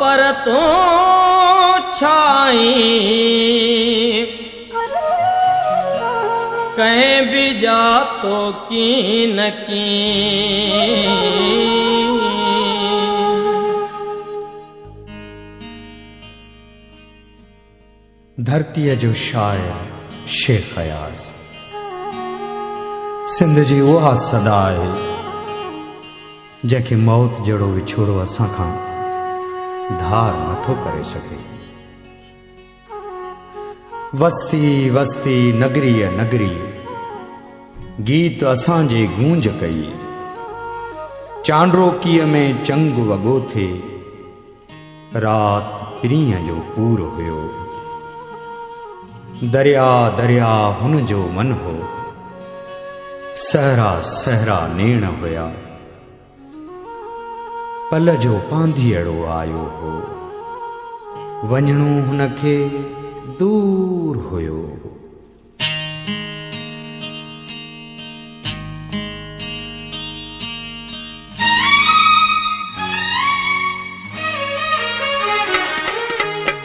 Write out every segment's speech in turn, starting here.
पर तू छाई कहीं भी जा तो की न की। धरतीअ जो शायर शेख अयाज़ सिंध जी उहा सदा आहे जंहिंखे मौत जहिड़ो विछोड़ो असां खां धार नथो करे सघे। वस्ती वस्ती नगरीअ नगरी गीत असांजे गूंज कई। चांड्रोकीअ में चंग वॻो थे रात पीरीअ जो पूर हुयो। दरिया दरिया हुन जो मन हो सहरा सहरा नेण हुया। पल जो पांधीअड़ो आयो हो वञणो हुनखे दूर हुयो।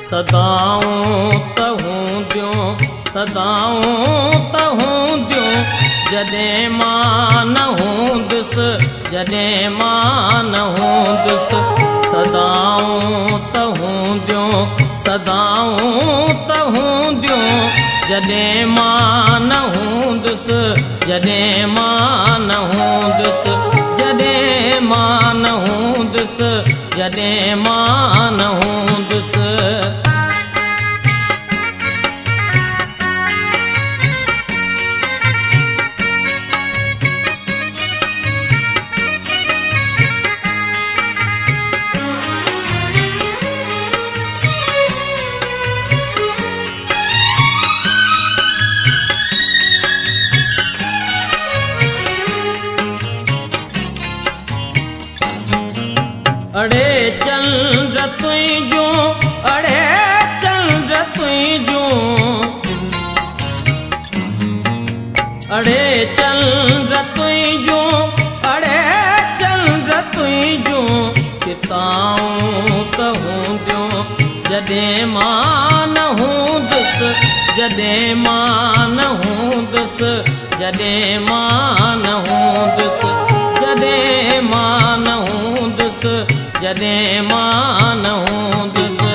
सदाऊं तहूं दियूं सदाऊं तहूं दियूं जॾहिं मां न हूंदुसि जॾहिं मां न हूंदुसि। सदाऊं तहूं दियूं सदाऊं तहूं दियूं जॾहिं मां न हूंदुसि जॾहिं मां न हूंदुसि जॾहिं मां न हूंदुसि जॾहिं मां न हूंदुसि। अड़े चंद्र तुझो अड़े चंद्र तुझो अड़े चंद्र तुझो अड़े चंद्र तुझो चिताऊं तहूं दियूं जॾहिं मां न हूंदुसि जॾहिं मां न हूंदुसि जॾहिं मां न हूंदुसि जॾहिं मां न हूंदुसि जॾहिं मां न हूंदुसि।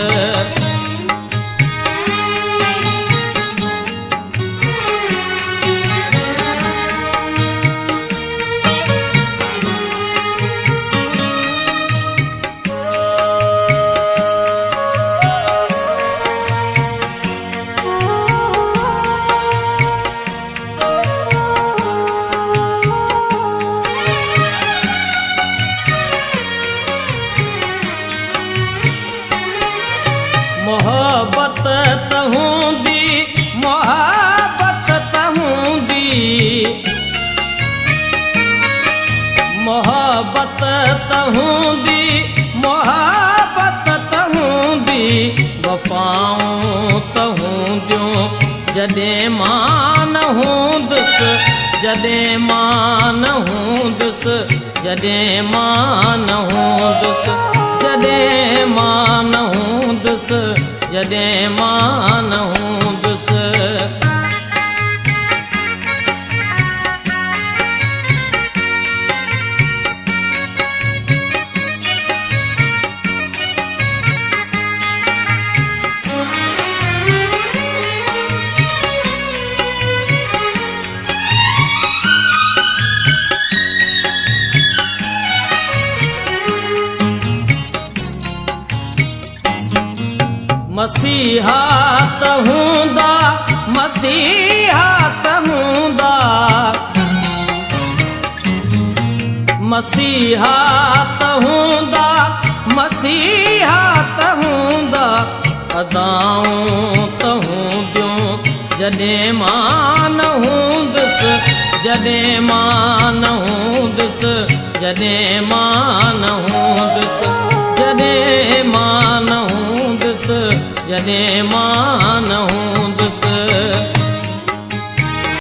मोहब्बत तहूंदी मोहब्बत तहूंदी मोहब्बत तहूंदी मोहब्बत तहूंदी वफ़ाऊं तहूंदियूं जॾहिं मां न हूंदुसि जॾहिं मां न हूंदुसि जॾहिं मां न हूंदुसि जॾहिं मां न हूंदुसि जॾहिं मां न हूंदुसि। मसीहा त हूंदा मसीहा त हूंदा मसीहा त हूंदा मसीहा त हूंदा अदाऊं त हूंदियूं जॾहिं मां न हूंदुसि जॾहिं मां न हूंदुसि जॾहिं मां न हूंदुसि जॾहिं मां न हूंदुसि जॾहिं मां न